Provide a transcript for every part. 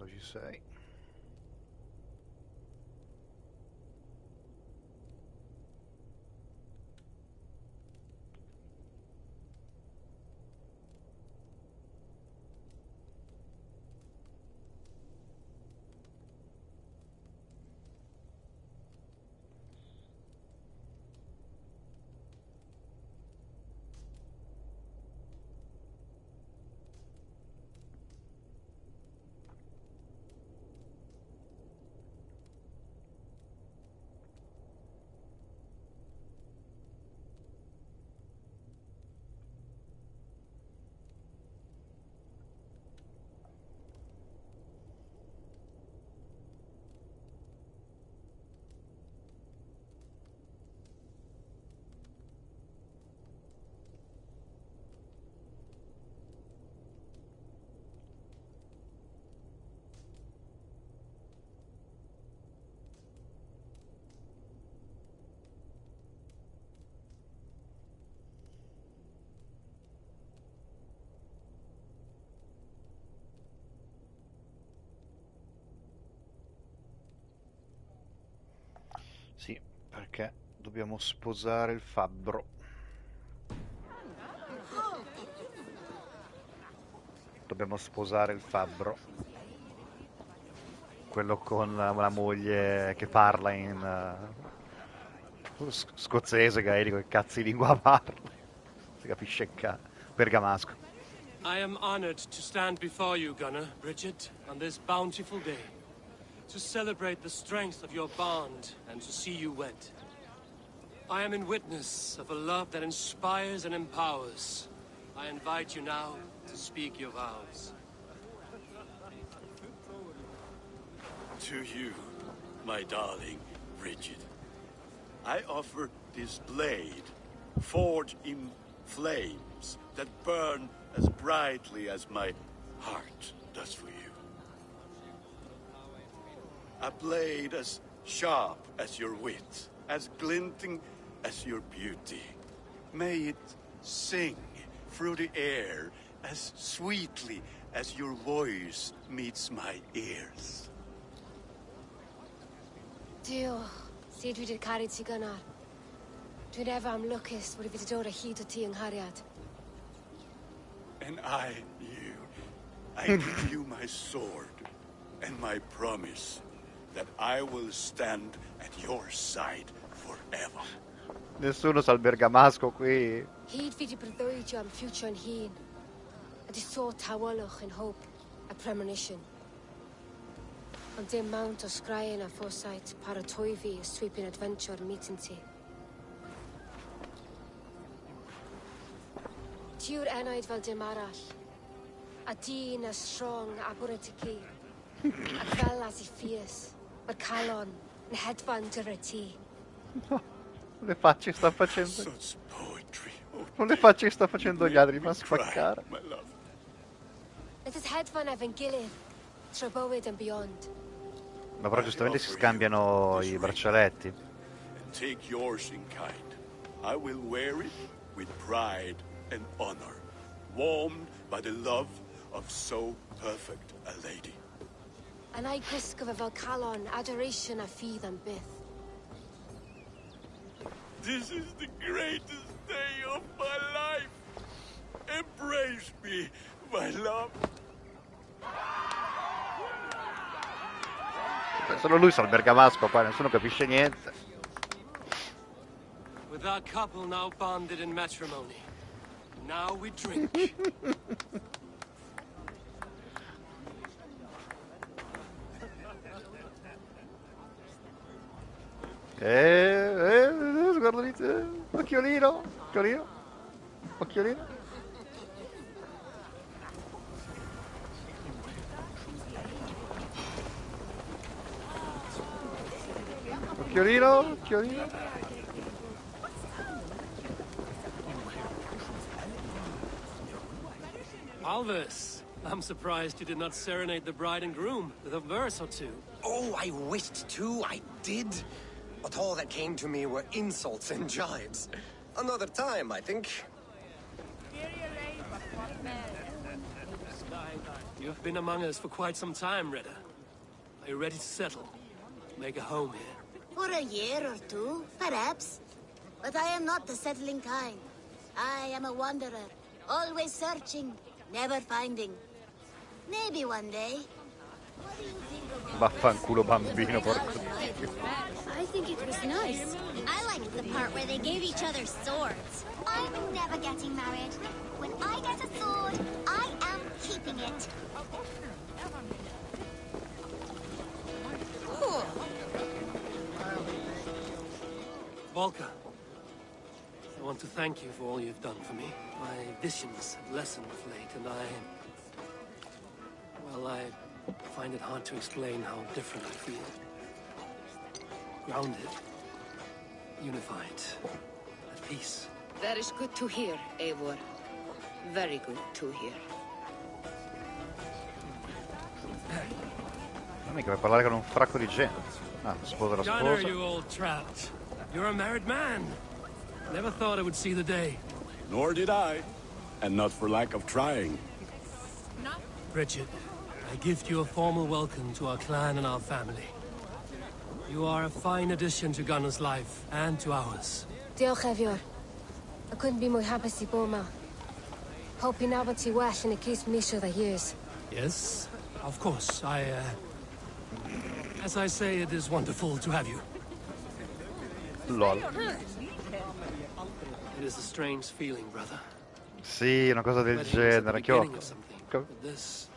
quando ci sei. Sì, perché dobbiamo sposare il fabbro. Dobbiamo sposare il fabbro. Quello con una moglie che parla in scozzese, gaelico, che cazzo di lingua parla? Si capisce bergamasco. I am honored to stand before you, Gunnar, Bridget, on this bountiful day, to celebrate the strength of your bond and to see you wed. I am in witness of a love that inspires and empowers. I invite you now to speak your vows. To you, my darling Bridget, I offer this blade, forged in flames that burn as brightly as my heart does for you. A blade as sharp as your wit, as glinting as your beauty. May it sing through the air as sweetly as your voice meets my ears. Diolch, sut dwi 'di caru ti Gunnar. Dwi'n efo am lwcus bod I wedi dod o hyd o ti yng nghariad. And I give you my sword and my promise that I will stand at your side forever. Nessuno sa il bergamasco qui. Hyd fi 'di breuddwydio am future yn hun. A di so tawolwch yn hope a premonition. Ond dim mount o sgraen a foresight paratoi fi a sweeping adventure meeting ti. Tiw'r enaid fel dim arall. A dyn as strong a bwrdd y ci. A fel as I fierce. Mae'r calon yn hedfan dyr y ti. Non le facce che sta facendo. Such poetry. Oh, Non le facce che sta facendo gli altri, fa spaccare. my love. Let us hedfan efo'n gilydd. Tro bywyd and beyond. Ma però giustamente si scambiano I braccialetti. And take yours in kind. I will wear it with pride and honor, warmed by the love of so perfect a lady. And I gwisgo fe fel calon, adoration a ffydd am byth. This is the greatest day of my life. Embrace me, my love. Solo lui sa il bergamasco qua, nessuno capisce niente. With our couple now bonded in matrimony, now we drink. Guarda lì, occhiolino, occhiolino, occhiolino. Occhiolino, occhiolino. Alvis, I'm surprised you did not serenade the bride and groom with a verse or two. Oh, I wished to, I did. But all that came to me were insults and jibes. Another time, I think. You've been among us for quite some time, Redder. Are you ready to settle? Make a home here? For a year or two, perhaps. But I am not the settling kind. I am a wanderer, always searching, never finding. Maybe one day. What do you think of Vaffanculo bambino, porco. I think it was nice. I liked the part where they gave each other swords. I'm never getting married. When I get a sword, I am keeping it. Volker, I want to thank you for all you've done for me. My visions have lessened of late, and I find it hard to explain how different I feel. Grounded, unified, at peace. That is good to hear, Eivor. Very good to hear. Mica per parlare con un fracco di gente. Ah, sposa la Gunnar, sposa. you old trout. You're a married man. Never thought I would see the day. Nor did I. And not for lack of trying. Bridget, I gift you a formal welcome to our clan and our family. You are a fine addition to Gunnar's life, and to ours. Diolch, Eivor. I couldn't be more happy to Boma. Hope you nabod ti well in a case misho the years. Yes, of course. As I say, it is wonderful to have you. LOL. It is a strange feeling, brother. Sì, una cosa del Wedding is at the genere. beginning of something, but this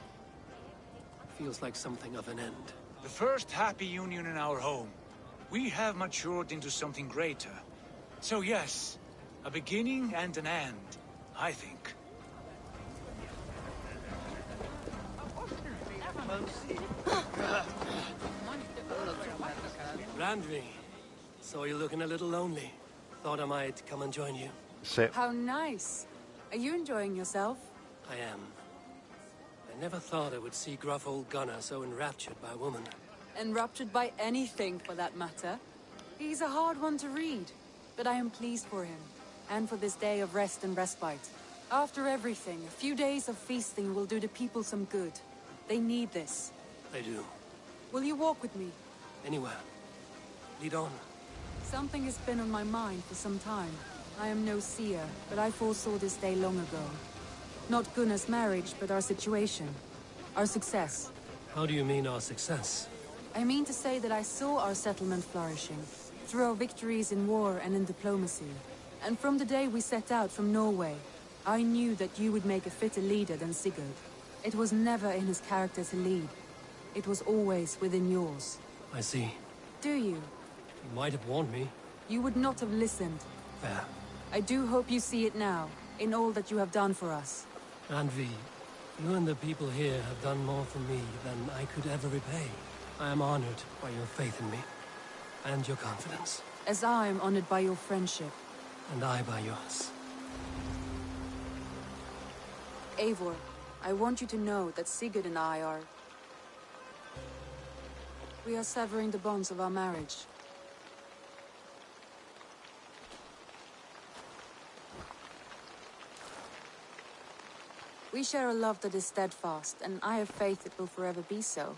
feels like something of an end. The first happy union in our home. We have matured into something greater. So yes, a beginning and an end, I think. Randvi, saw you looking a little lonely. Thought I might come and join you. Sì. How nice. Are you enjoying yourself? I am. I never thought I would see gruff old Gunnar so enraptured by a woman. Enraptured by anything, for that matter. He's a hard one to read, but I am pleased for him, and for this day of rest and respite. After everything, a few days of feasting will do the people some good. They need this. I do. Will you walk with me? Anywhere. Lead on. Something has been on my mind for some time. I am no seer, but I foresaw this day long ago. Not Gunnar's marriage, but our situation. Our success. How do you mean our success? I mean to say that I saw our settlement flourishing, through our victories in war and in diplomacy. And from the day we set out from Norway, I knew that you would make a fitter leader than Sigurd. It was never in his character to lead. It was always within yours. I see. Do you? You might have warned me. You would not have listened. Fair. I do hope you see it now, in all that you have done for us. Randvi, you and the people here have done more for me than I could ever repay. I am honored by your faith in me, and your confidence. As I am honored by your friendship. And I by yours. Eivor, I want you to know that Sigurd and I are... We are severing the bonds of our marriage. We share a love that is steadfast, and I have faith it will forever be so.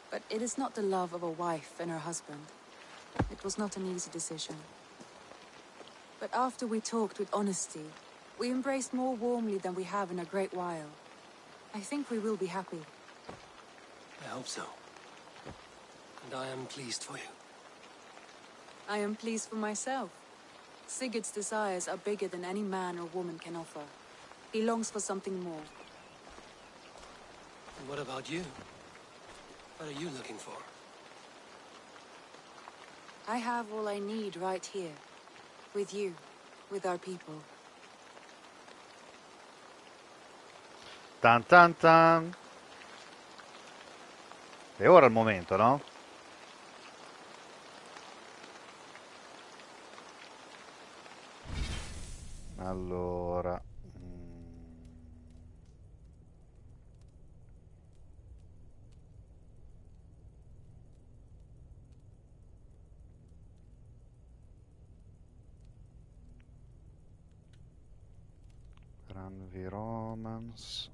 But it is not the love of a wife and her husband. It was not an easy decision. But after we talked with honesty, we embraced more warmly than we have in a great while. I think we will be happy. I hope so. And I am pleased for you. I am pleased for myself. Sigurd's desires are bigger than any man or woman can offer. He longs for something more. And what about you? What are you looking for? I have all I need right here. With you. With our people. Tan tan tan. E ora il momento, no? Allora. Ranvi Romance.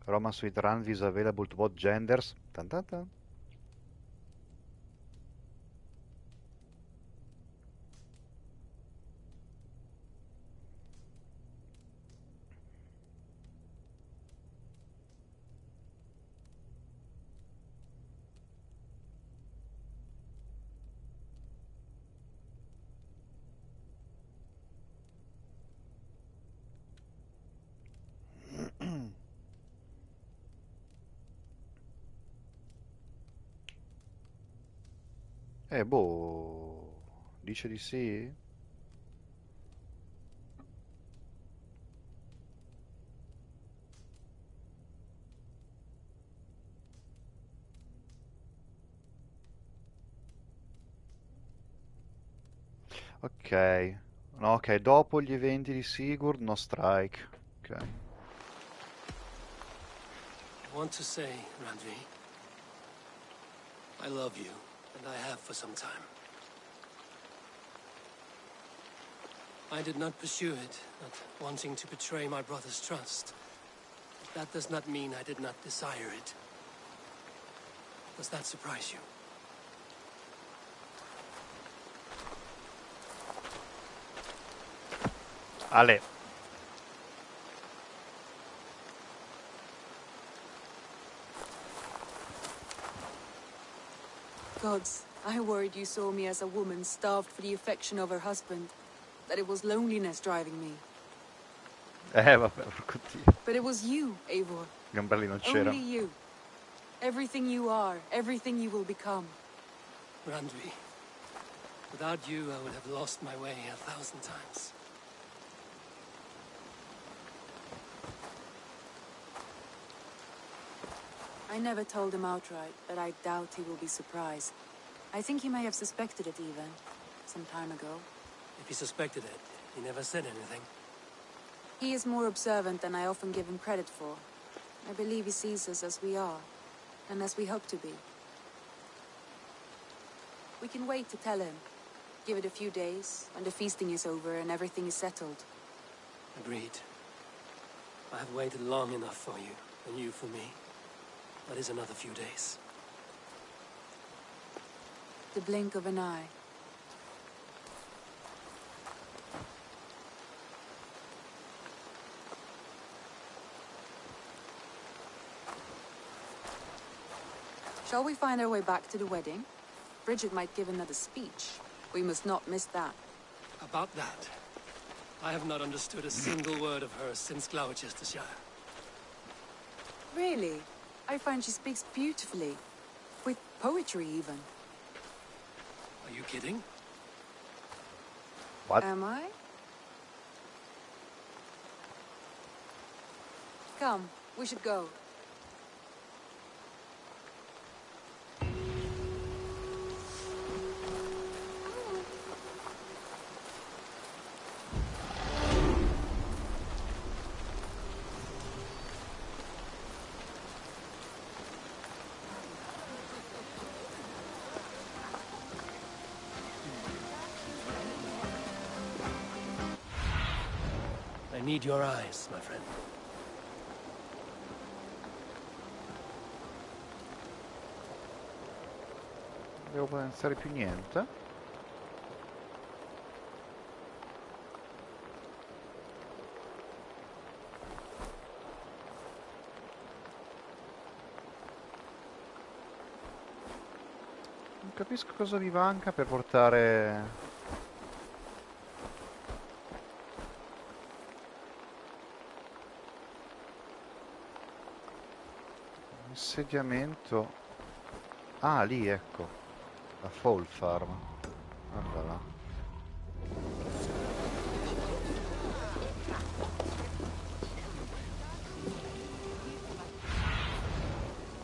Romance with Run is available to both genders. Tan tan tan. Boh, dice di sì? Ok. No, ok, dopo gli eventi di Sigurd, no strike. Ok. I want to say, Randvi, I love you, and I have for some time. I did not pursue it, not wanting to betray my brother's trust. But that does not mean I did not desire it. Does that surprise you? Ale. Gods, I worried you saw me as a woman starved for the affection of her husband. That it was loneliness driving me. Vabbè, porco Dio. But it was you, Eivor. Gamberli non c'era. Only you. Everything you are, everything you will become. Randvi, without you, I would have lost my way 1,000 times. I never told him outright, but I doubt he will be surprised. I think he may have suspected it even, some time ago. If he suspected it, he never said anything. He is more observant than I often give him credit for. I believe he sees us as we are, and as we hope to be. We can wait to tell him. Give it a few days, when the feasting is over and everything is settled. Agreed. I have waited long enough for you, and you for me. That is another few days. The blink of an eye. Shall we find our way back to the wedding? Bridget might give another speech. We must not miss that. About that, I have not understood a single word of hers since Gloucestershire. Really? I find she speaks beautifully. With poetry, even. Are you kidding? What? Am I? Come, we should go. I need your eyes, my friend. Non devo potenziare più niente. Non capisco cosa vi manca per portare... Insediamento. Ah, lì, ecco. La Fall Farm. Guarda là.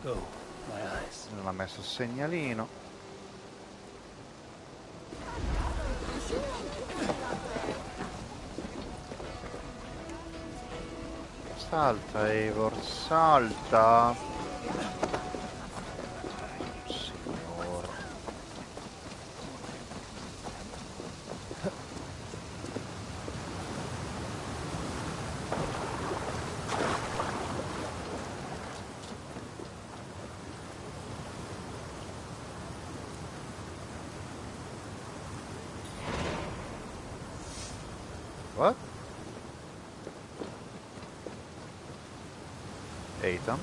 Go, my eyes. Non ha messo il segnalino. Salta, Eivor, salta. Signore. What? Ethan?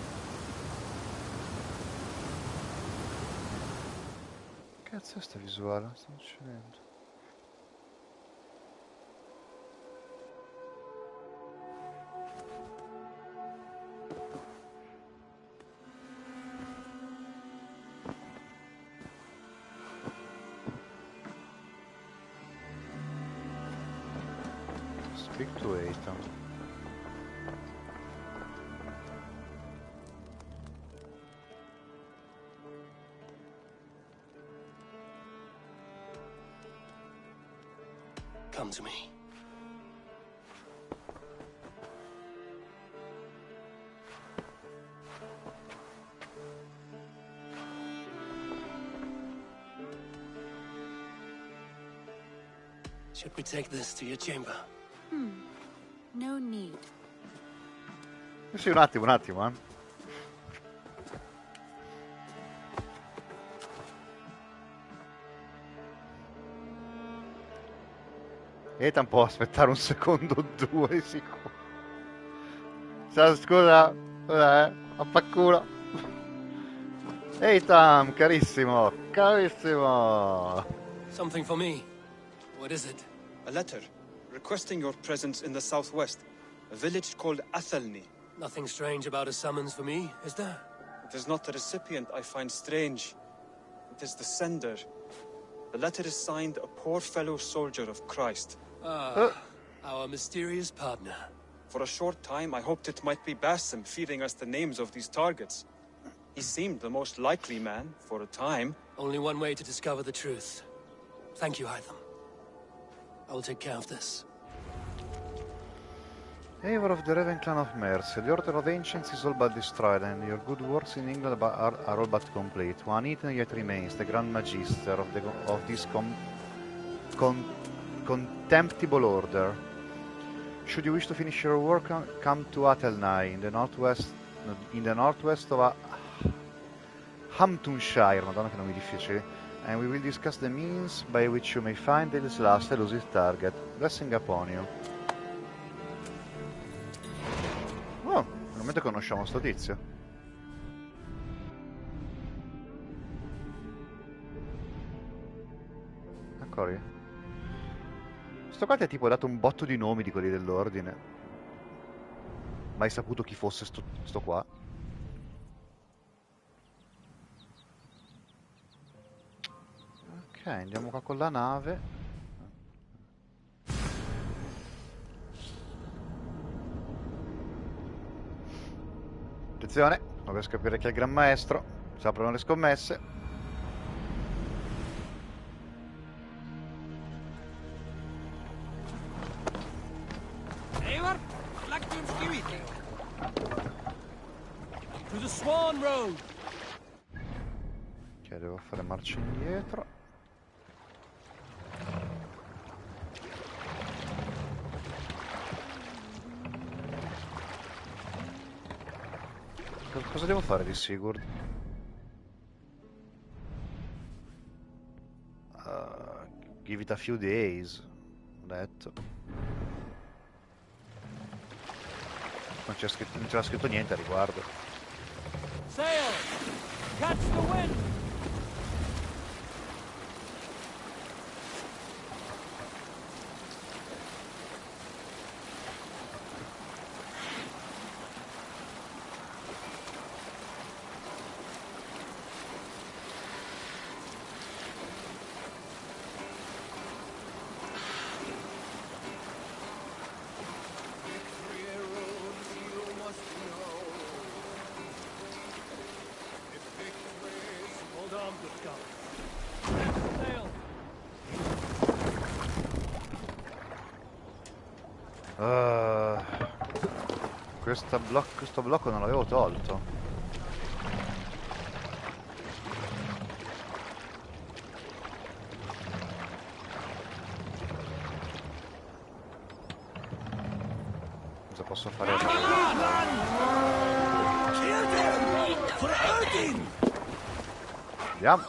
Che cazzo è sta visuale? Sta succedendo? Speak to Ethan. Come to me. Should we take this to your chamber? No need. Sì, un attimo, eh. Ethan può aspettare un secondo o due, sicuro. Ciao, scusa, affanculo. Ethan, carissimo, carissimo. Something for me. What is it? A letter requesting your presence in the southwest, a village called Athelney. Nothing strange about a summons for me, is there? It is not the recipient I find strange. It is the sender. The letter is signed a poor fellow soldier of Christ. Our mysterious partner. For a short time, I hoped it might be Basim feeding us the names of these targets. He seemed the most likely man, for a time. Only one way to discover the truth. Thank you, Hytham. I will take care of this. Eivor of the Raven Clan of Mercia. The Order of Ancients is all but destroyed, and your good works in England are all but complete. One Ethan yet remains, the Grand Magister of this contemptible order. Should you wish to finish your work, come to Athelney in the northwest of Hamptonshire. Madonna che nomi difficili. And we will discuss the means by which you may find this last elusive target. Blessing upon you. Oh, finalmente conosciamo sto tizio. Eccoli. Sto qua ti ha tipo dato un botto di nomi di quelli dell'ordine. Mai saputo chi fosse sto qua. Ok, andiamo qua con la nave. Attenzione, non riesco a capire chi è il Gran Maestro. Si aprono le scommesse. To the Swan Road. Ok, devo fare marcia indietro. Cosa devo fare di Sigurd? Give it a few days. Ho detto. Non c'era scritto niente a riguardo. Sail! Catch the wind! Questo blocco non l'avevo tolto. Cosa posso fare? Andiamo.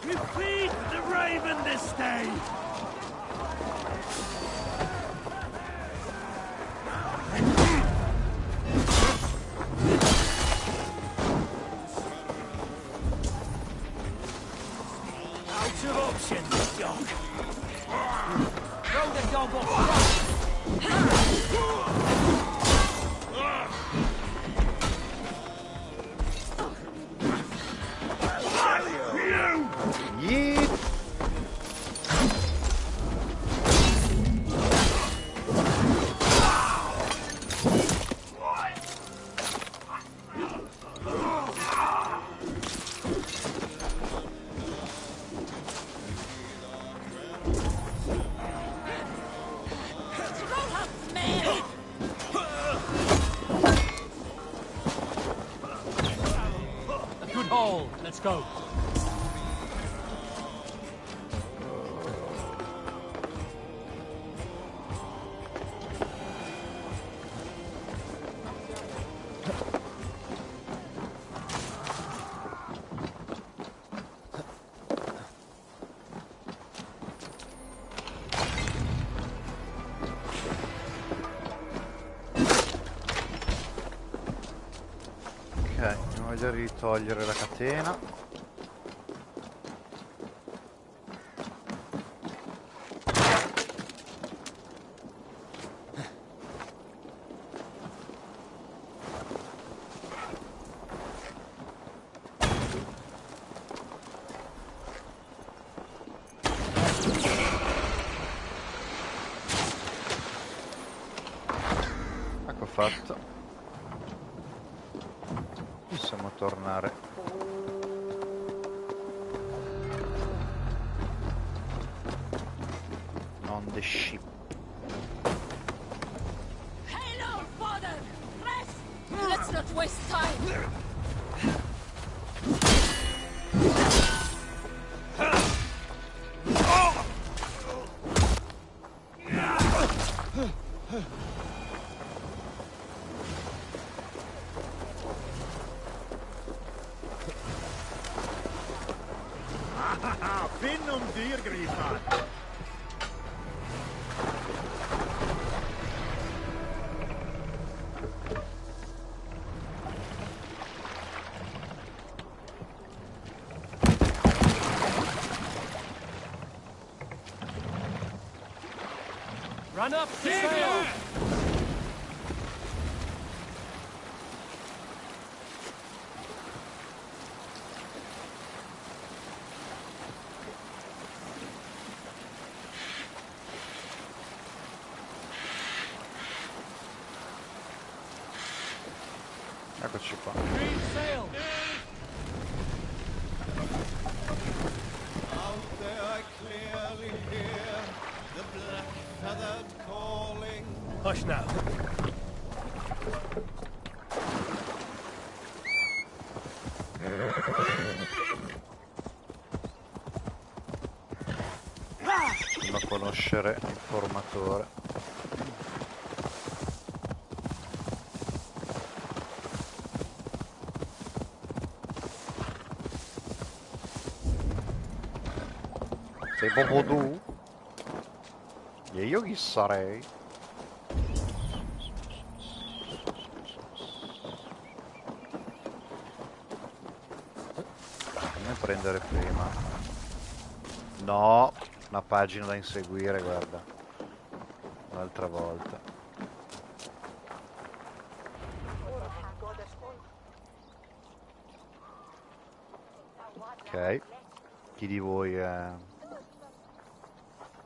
Let's go. Di togliere la catena. Ecco fatto. Possiamo tornare. On the ship. Hello, father! Rest! Let's not waste time! Finnum dyrgripar! Run up the sail! Eccoci qua. Green sail! Out there I clearly hear the black-feathered calling. Hush now. Da conoscere il formatore. Sei proprio tu? E io chi sarei? Come prendere prima? No, una pagina da inseguire, guarda. Un'altra volta. Ok. Chi di voi è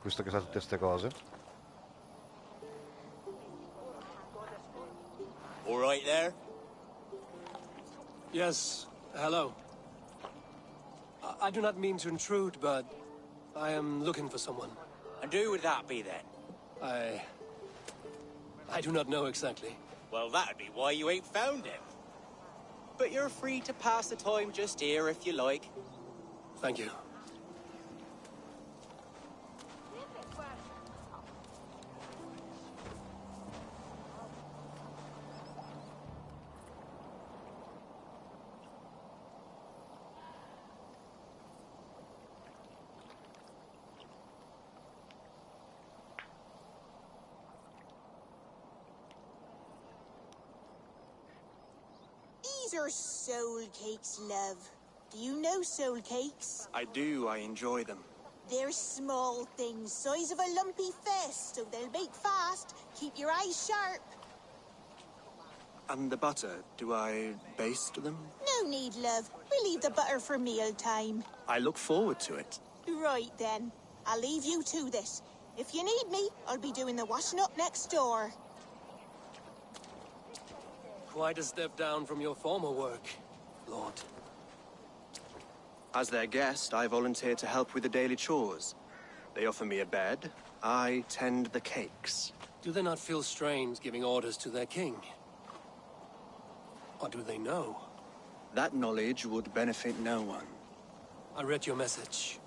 questo che sa tutte queste cose? All right there? Yes, hello. I do not mean to intrude, but I am looking for someone. And who would that be then? I do not know exactly. Well, that'd be why you ain't found him. But you're free to pass the time just here if you like. Thank you. These are soul cakes, love. Do you know soul cakes? I do. I enjoy them. They're small things, size of a lumpy fist, so they'll bake fast. Keep your eyes sharp. And the butter, do I baste them? No need, love. We'll leave the butter for mealtime. I look forward to it. Right then. I'll leave you to this. If you need me, I'll be doing the washing up next door. Quite a step down from your former work, Lord. As their guest, I volunteer to help with the daily chores. They offer me a bed. I tend the cakes. Do they not feel strange giving orders to their king? Or do they know? That knowledge would benefit no one. I read your message.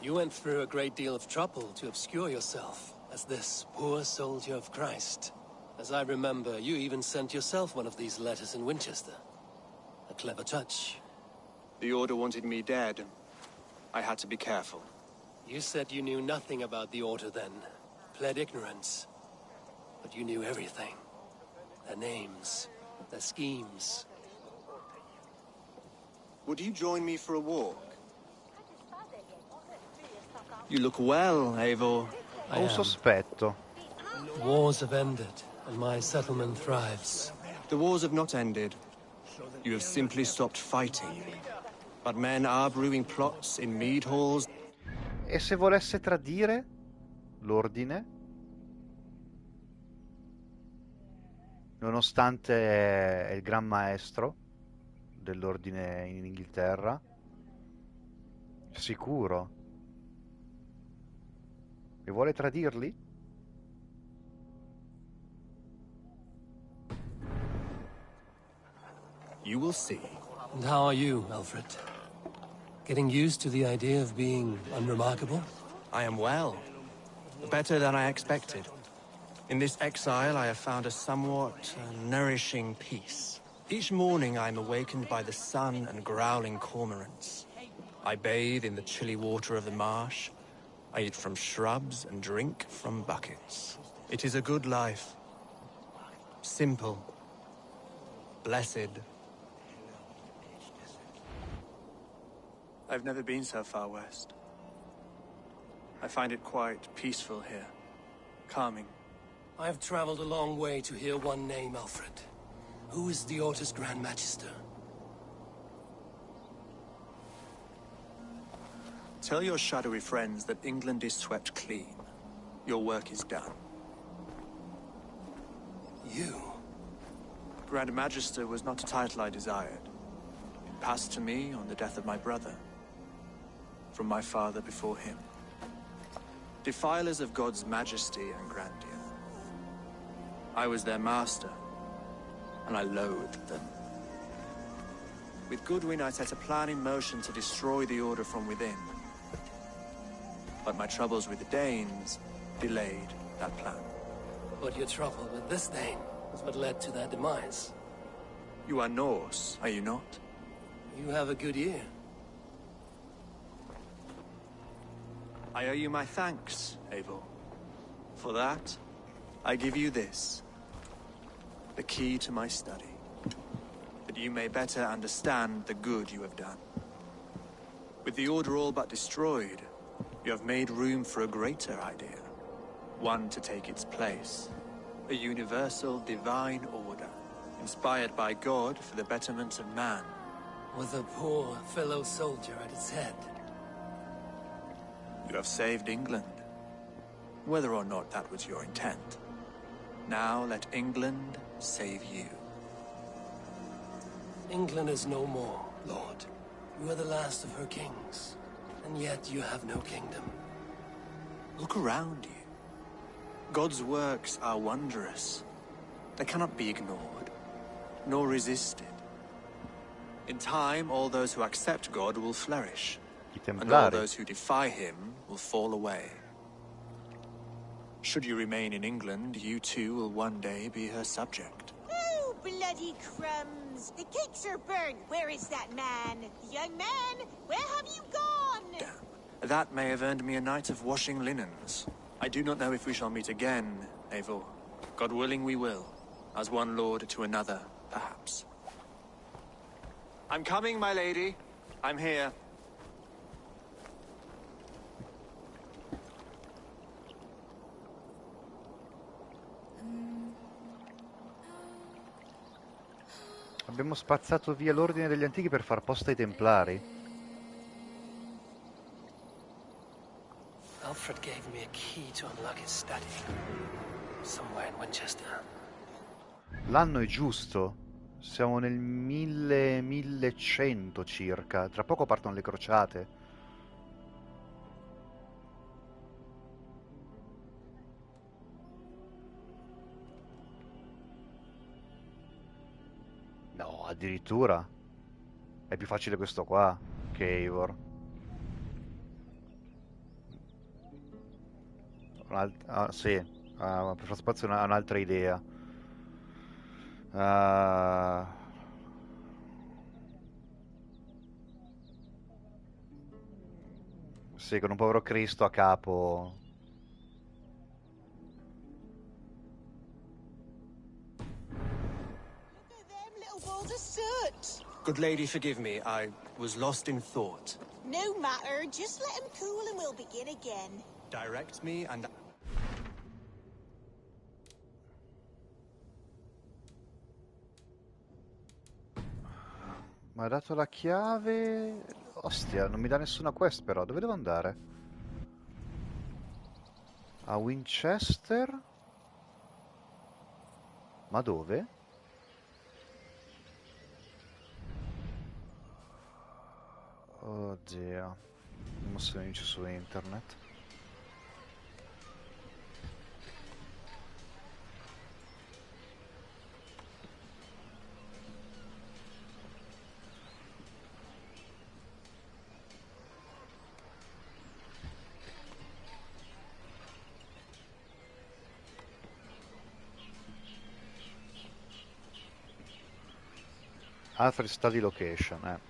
You went through a great deal of trouble to obscure yourself as this poor soldier of Christ. As I remember, you even sent yourself one of these letters in Winchester. A clever touch. The Order wanted me dead. I had to be careful. You said you knew nothing about the Order then. Pled ignorance. But you knew everything. Their names, their schemes. Would you join me for a walk? You look well, Eivor. Ho un sospetto. Wars have ended, and my settlement thrives. The wars have not ended. You have simply stopped fighting. But men are brewing plots in mead halls. E se volesse tradire l'ordine? Nonostante è il gran maestro dell'ordine in Inghilterra? Sicuro? E vuole tradirli? You will see. And how are you, Alfred? Getting used to the idea of being unremarkable? I am well. Better than I expected. In this exile, I have found a somewhat nourishing peace. Each morning, I am awakened by the sun and growling cormorants. I bathe in the chilly water of the marsh. I eat from shrubs and drink from buckets. It is a good life. Simple. Blessed. I've never been so far west. I find it quite peaceful here. Calming. I've traveled a long way to hear one name, Alfred. Who is the Order's Grand Magister? Tell your shadowy friends that England is swept clean. Your work is done. You? Grand Magister was not a title I desired. It passed to me on the death of my brother. From my father before him. Defilers of God's majesty and grandeur. I was their master, and I loathed them. With Goodwin, I set a plan in motion to destroy the Order from within. But my troubles with the Danes delayed that plan. But your trouble with this Dane was what led to their demise. You are Norse, are you not? You have a good ear. I owe you my thanks, Eivor. For that, I give you this. The key to my study. That you may better understand the good you have done. With the Order all but destroyed, you have made room for a greater idea. One to take its place. A universal divine order. Inspired by God for the betterment of man. With a poor fellow soldier at its head. You have saved England. Whether or not that was your intent. Now let England save you. England is no more, Lord. You are the last of her kings. And yet you have no kingdom. Look around you. God's works are wondrous. They cannot be ignored, nor resisted. In time, all those who accept God will flourish. And all those who defy him will fall away. Should you remain in England, you too will one day be her subject. Oh, bloody crumbs! The cakes are burned! Where is that man? Young man, where have you gone? Damn. That may have earned me a night of washing linens. I do not know if we shall meet again, Eivor. God willing we will. As one lord to another, perhaps. I'm coming, my lady. I'm here. Abbiamo spazzato via l'ordine degli antichi per far posto ai templari. Alfred gave me a key to unlock his study. Somewhere in Winchester. L'anno è giusto. Siamo nel 1100 circa. Tra poco partono le crociate. No, addirittura. È più facile questo qua che Eivor. Sì, per far spazio a un'altra idea. Ah, sì, con un povero Cristo a capo. Them little balls of soot. Good lady, forgive me. I was lost in thought. No matter, just let him cool and we'll begin again. Direct me and... Mi ha dato la chiave. Ostia, non mi dà nessuna quest però. Dove devo andare? A Winchester? Ma dove? Oddio. Non so se vince su internet. Alfred Study Location,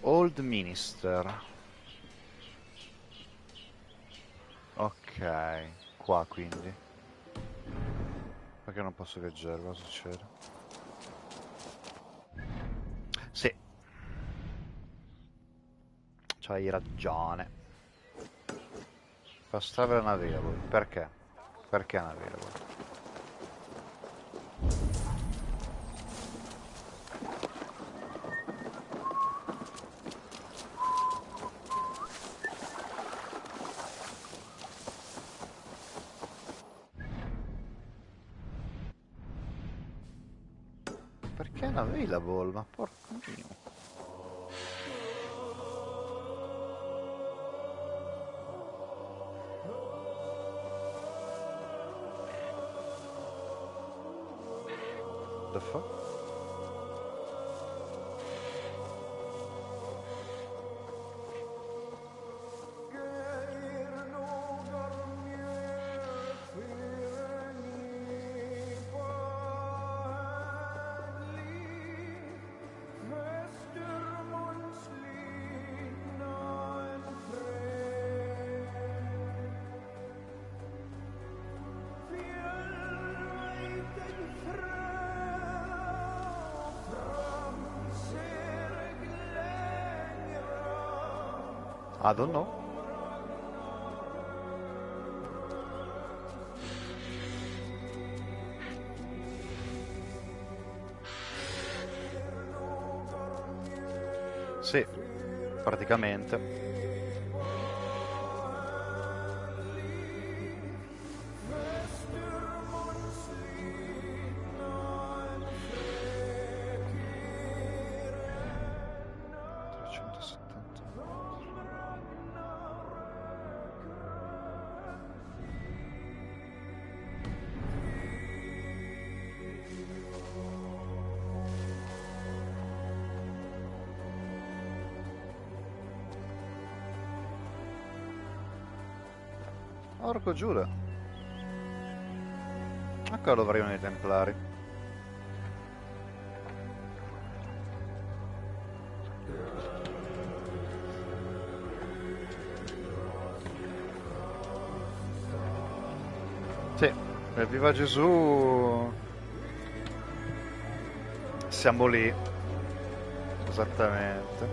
Old Minister. Ok, qua quindi. Perché non posso viaggiare? Cosa succede? Sì. C'hai ragione. Fast travel unavailable. Perché? Perché unavailable? Perché unavailable? Ma porco mio. The fuck? I don't know. Sì, praticamente. Porco Giuda. Ecco lo variono i Templari. Sì, viva Gesù. Siamo lì. Esattamente.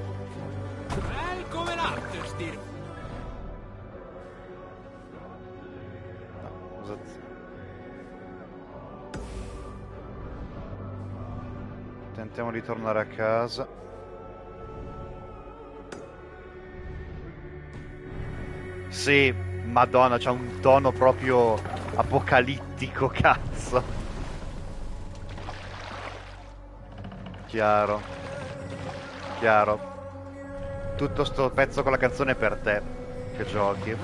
Come l'Afterstir. Tentiamo di tornare a casa. Sì, madonna, c'ha un tono proprio apocalittico, cazzo. Chiaro. Chiaro. Tutto sto pezzo con la canzone è per te, che giochi.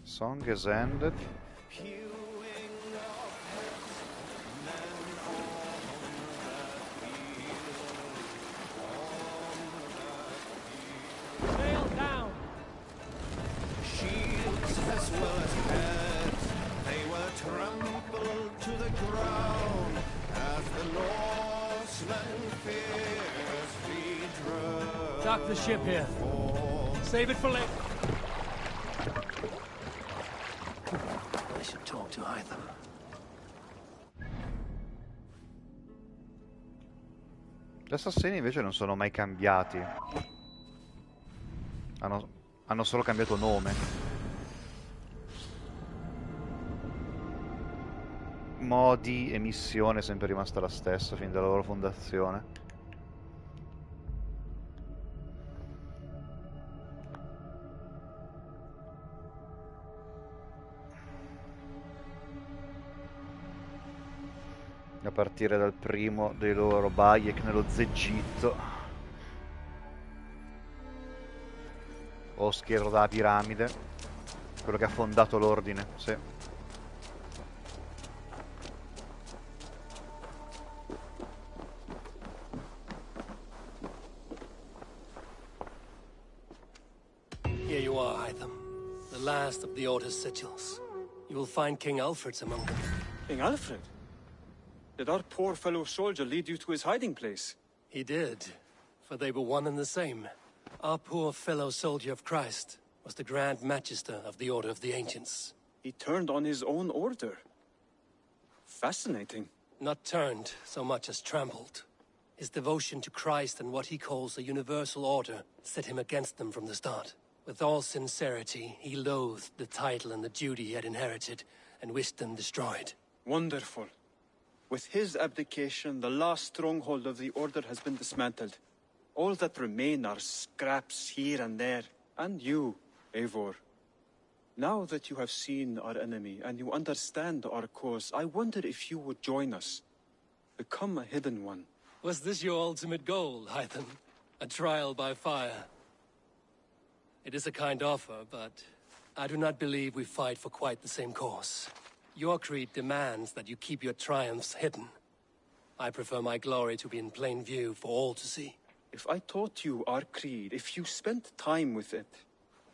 Song is ended. Sail down. Shields as well as heads, they were trampled to the ground as the Norsemen fiercely drove. Dock the ship here. Save it for later. I should talk to Hytham. Gli assassini invece non sono mai cambiati. Hanno solo cambiato nome. Modi e missione è sempre rimasta la stessa fin dalla loro fondazione. A partire dal primo dei loro Bayek nello Zegitto. O schiero dalla piramide. Quello che ha fondato l'ordine, sì. Here you are, Hytham. The last of the Order's sigils. You will find King Alfred's among them. King Alfred? Did our poor fellow soldier lead you to his hiding place? He did, for they were one and the same. Our poor fellow soldier of Christ was the Grand Magister of the Order of the Ancients. He turned on his own order. Fascinating. Not turned so much as trampled. His devotion to Christ and what he calls a universal order set him against them from the start. With all sincerity, he loathed the title and the duty he had inherited and wished them destroyed. Wonderful. With his abdication, the last stronghold of the Order has been dismantled. All that remain are scraps here and there. And you, Eivor. Now that you have seen our enemy and you understand our cause, I wonder if you would join us. Become a hidden one. Was this your ultimate goal, Hytham? A trial by fire? It is a kind offer, but I do not believe we fight for quite the same cause. Your creed demands that you keep your triumphs hidden. I prefer my glory to be in plain view for all to see. If I taught you our creed, if you spent time with it,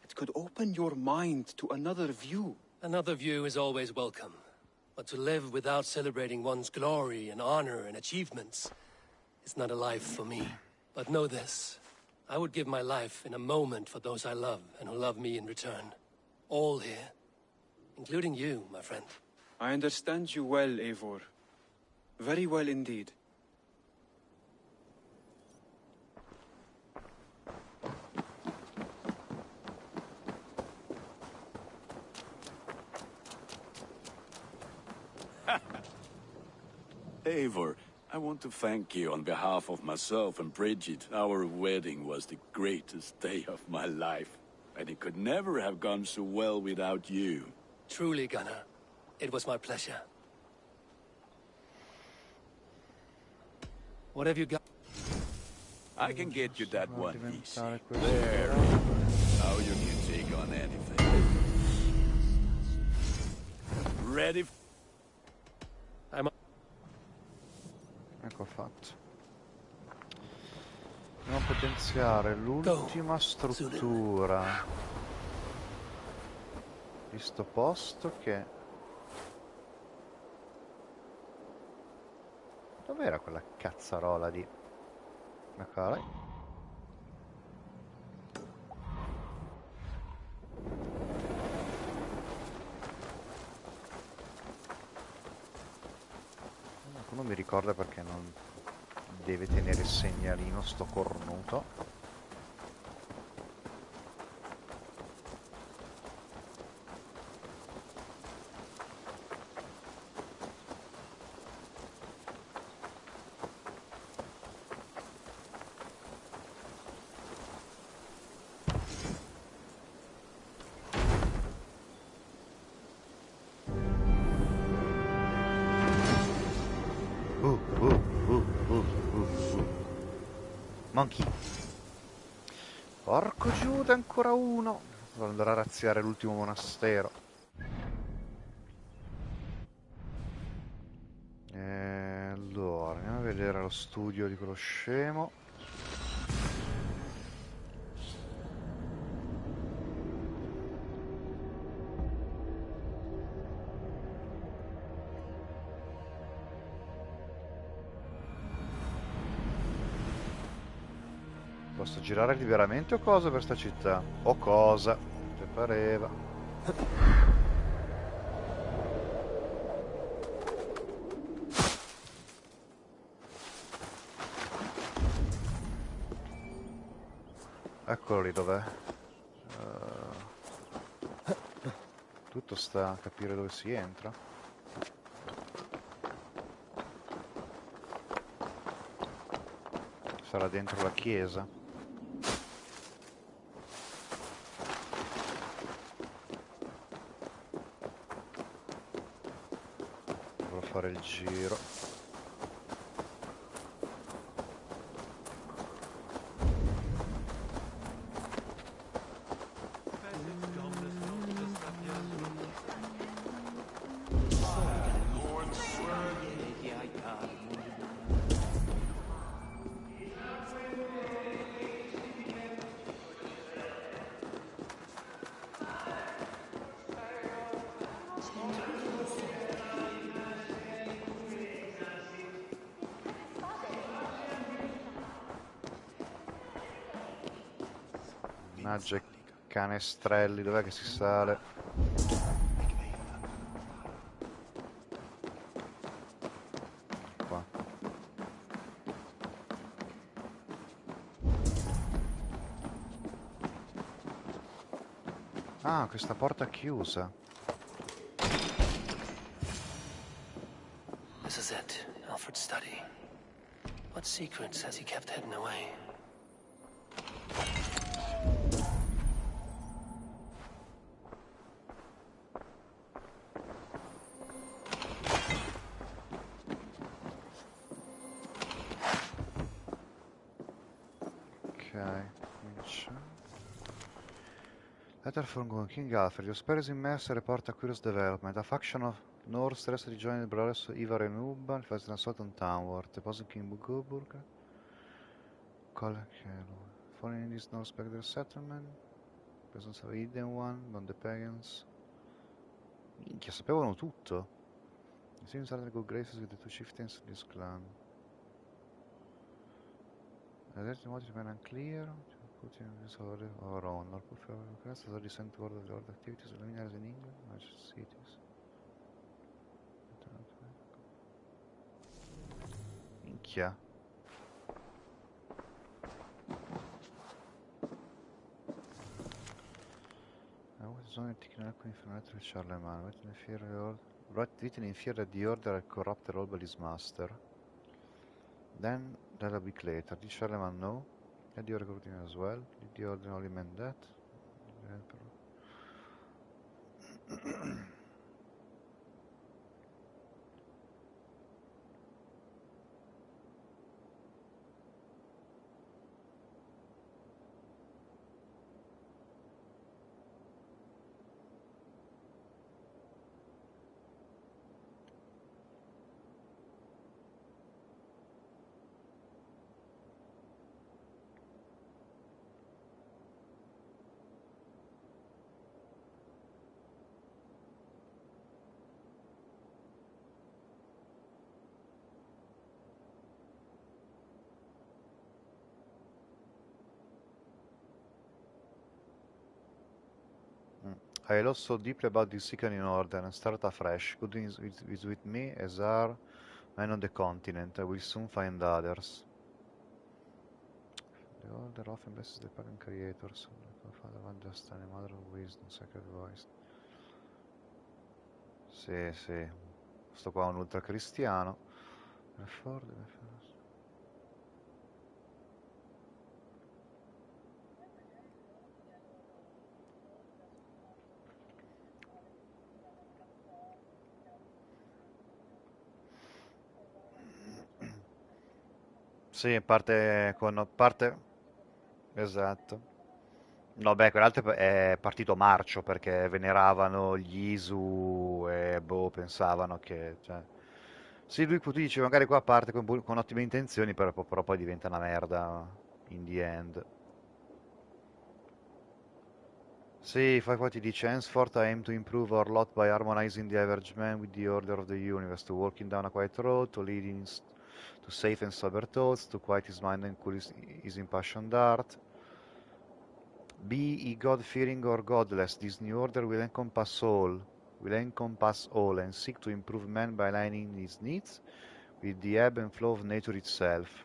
it could open your mind to another view. Another view is always welcome. But to live without celebrating one's glory and honor and achievements is not a life for me. But know this, I would give my life in a moment for those I love and who love me in return. All here, including you, my friend. I understand you well, Eivor. Very well indeed. Eivor, I want to thank you on behalf of myself and Bridget. Our wedding was the greatest day of my life, and it could never have gone so well without you. Truly, Gunnar. It was my pleasure. What have you got? I can get you that one piece. There. Now you can take on anything. Ready? Ecco fatto. Dobbiamo potenziare l'ultima struttura. di sto posto che... Dov'era quella cazzarola di... Eccola là. Non mi ricorda perché non deve tenere il segnalino sto cornuto. Monkey. Porco Giuda, ancora uno. Devo andare a razziare l'ultimo monastero. Allora, andiamo a vedere lo studio di quello scemo. Posso girare liberamente o cosa per sta città? O cosa? Che pareva. Eccolo lì, dov'è? Tutto sta a capire dove si entra. Sarà dentro la chiesa. Dovrò fare il giro. Mannaggia, canestrelli, dov'è che si sale? Qua. Ah, questa porta chiusa. This is it, Alfred's study. What secrets has he kept hidden away? Letter from King Alfred. Your spell is immersed and report a curious development. A faction of Norse stressed to join the brothers Ivar and Ubban faced an assault on Townward. Deposit King Bugoburg. Falling in this Norse Spectre settlement. Presence of a hidden one, on the pagans. Minchia, sapevano tutto. It seems that good graces with the two chieftains of this clan. The dirty motives remain unclear. Put in this order or honor. Put for request as a recent word of the old activities of luminaries in England, large cities. Minchia. I was only taking alcuni information with Charlemagne. Written in fear that the order had corrupted all but his master. Then, that a week later, did Charlemagne know? Had the order corrupted him as well? Did the order only meant that? I lost so deeply about this second in order and start afresh. Good is with me as are men on the continent. I will soon find others. The order often blesses the pagan creators. Father, one just and a mother of wisdom, sacred voice. Sì, sì. Sto qua è un ultracristiano. Sì, parte. Esatto. No, beh, quell'altro è partito marcio perché veneravano gli Isu e boh, pensavano che. Cioè. Sì, lui tu dice magari qua parte con ottime intenzioni, però poi diventa una merda in the end. Sì, poi ti dice, henceforth I aim to improve our lot by harmonizing the average man with the order of the universe, to walking down a quiet road, to leading to safe and sober thoughts, to quiet his mind and cool his impassioned heart. Be ye God-fearing or godless, this new order will encompass all, and seek to improve man by aligning his needs with the ebb and flow of nature itself.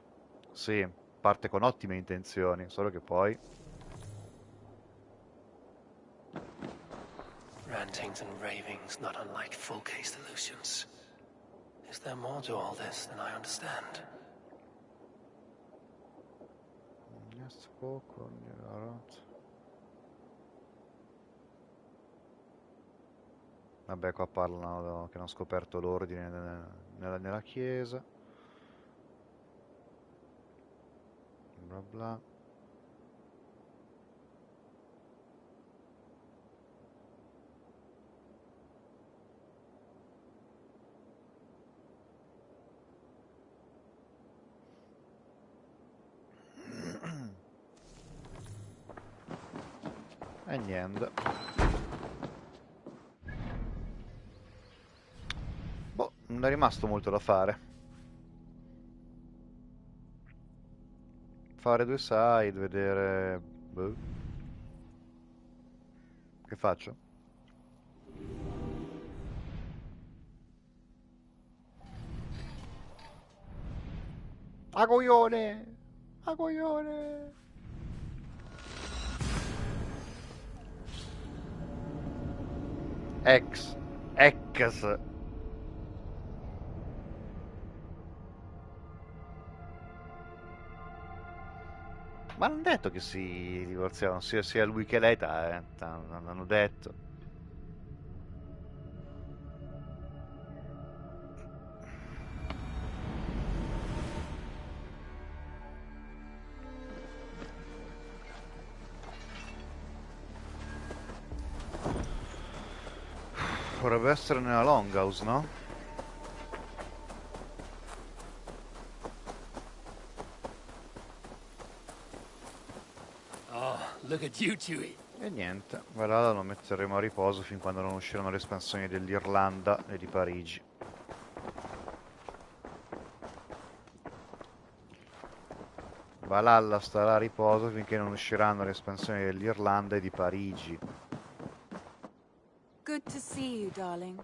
Sì, parte con ottime intenzioni, solo che poi. Rantings and ravings not unlike full-case delusions. Is there more to all this than I understand? Vabbè, qua parlano che hanno scoperto l'ordine nella chiesa. Bla bla. E niente. Boh, non è rimasto molto da fare. Fare due side, vedere. Boh. Che faccio? A coglione! A coglione! Ex. Ma hanno detto che si divorziavano, sia lui che lei, hanno detto. Dovrebbe essere nella Longhouse, no? Oh, look at you, Chewie. E niente, Valhalla lo metteremo a riposo fin quando non usciranno le espansioni dell'Irlanda e di Parigi. Valhalla starà a riposo finché non usciranno le espansioni dell'Irlanda e di Parigi. Good to see you, darling.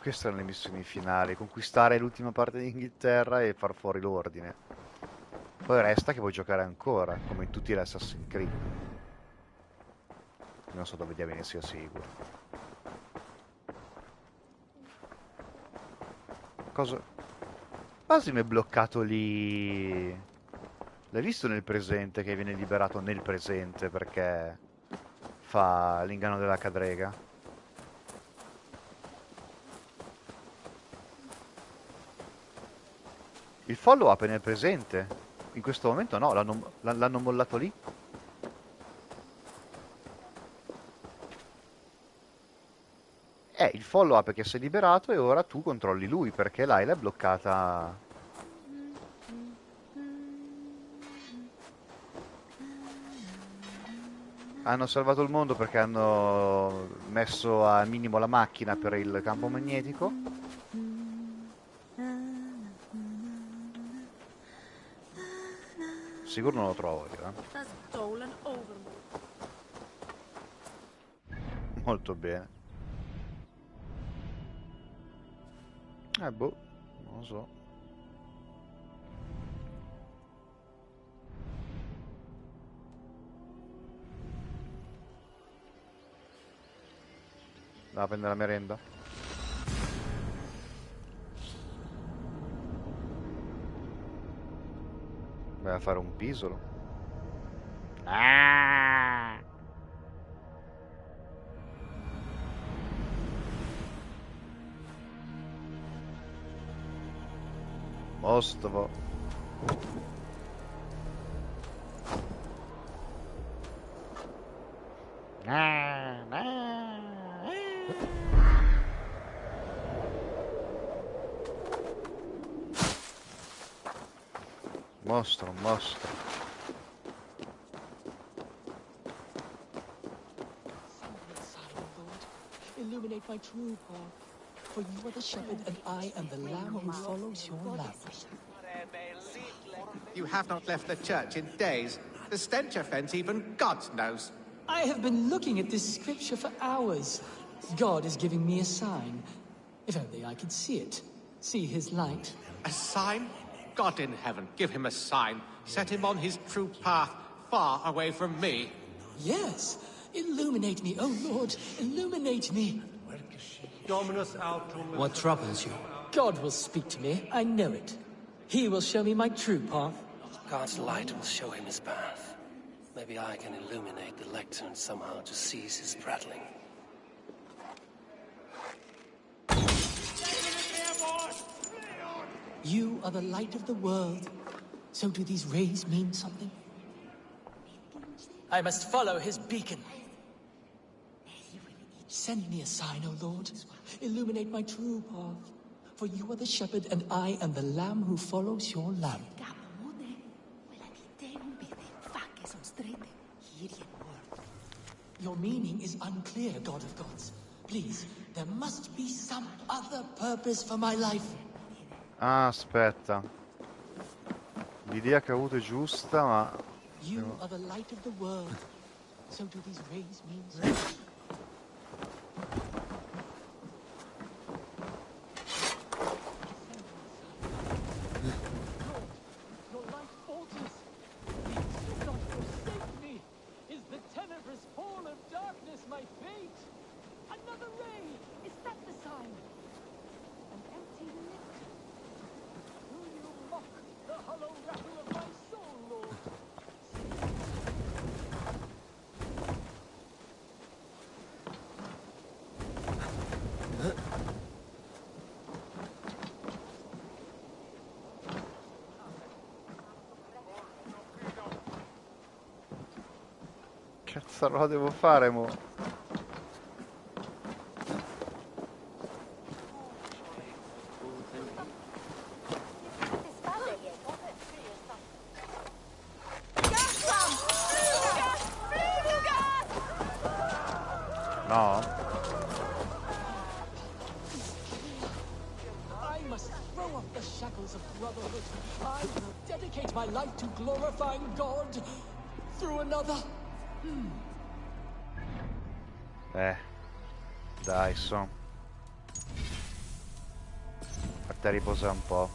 Queste erano le missioni finali, conquistare l'ultima parte d'Inghilterra e far fuori l'ordine. Poi resta che vuoi giocare ancora, come in tutti gli Assassin's Creed. Non so dove diamine sia sicuro. Cosa? Basim è bloccato lì. L'hai visto nel presente che viene liberato nel presente perché fa l'inganno della cadrega? Il follow up è nel presente. In questo momento no, l'hanno mollato lì. Il follow up che si è liberato e ora tu controlli lui perché l'Ayla è bloccata. Hanno salvato il mondo perché hanno messo al minimo la macchina per il campo magnetico. sicuro non lo trovo io, That's stolen over. Molto bene. Boh, non lo so. Andiamo a prendere la merenda. Vai a fare un pisolo. Ah! Mostovo. Mostro, mostro. Illuminate my true path, for you are the shepherd and I am the lamb who follows your lamp. You have not left the church in days. The stench offends even God knows. I have been looking at this scripture for hours. God is giving me a sign. If only I could see it. See his light. A sign? God in heaven, give him a sign. Set him on his true path, far away from me. Yes. Illuminate me, oh Lord. Illuminate me. What troubles you? God will speak to me. I know it. He will show me my true path. God's light will show him his path. Maybe I can illuminate the lectern somehow to cease his prattling. You are the light of the world. So do these rays mean something? I must follow his beacon. Send me a sign, O Lord. Illuminate my true path. For you are the shepherd and I am the lamb who follows your lamp. Your meaning is unclear, God of gods. Please, there must be some other purpose for my life. Ah, aspetta. L'idea che ho avuto è giusta, ma... You are the light of the world. So do these rays mean something? Your light falters. Please do not forsake me. Is the tenebrous fall of darkness my fate? Another ray! Is that the sign? An empty lift. Will you mock the hollow rattle of my soul, Lord? Cazzarola devo fare, mo? No? I must throw off the shackles of brotherhood. I will dedicate my life to glorifying God through another. Dai, su. A te riposa un po'.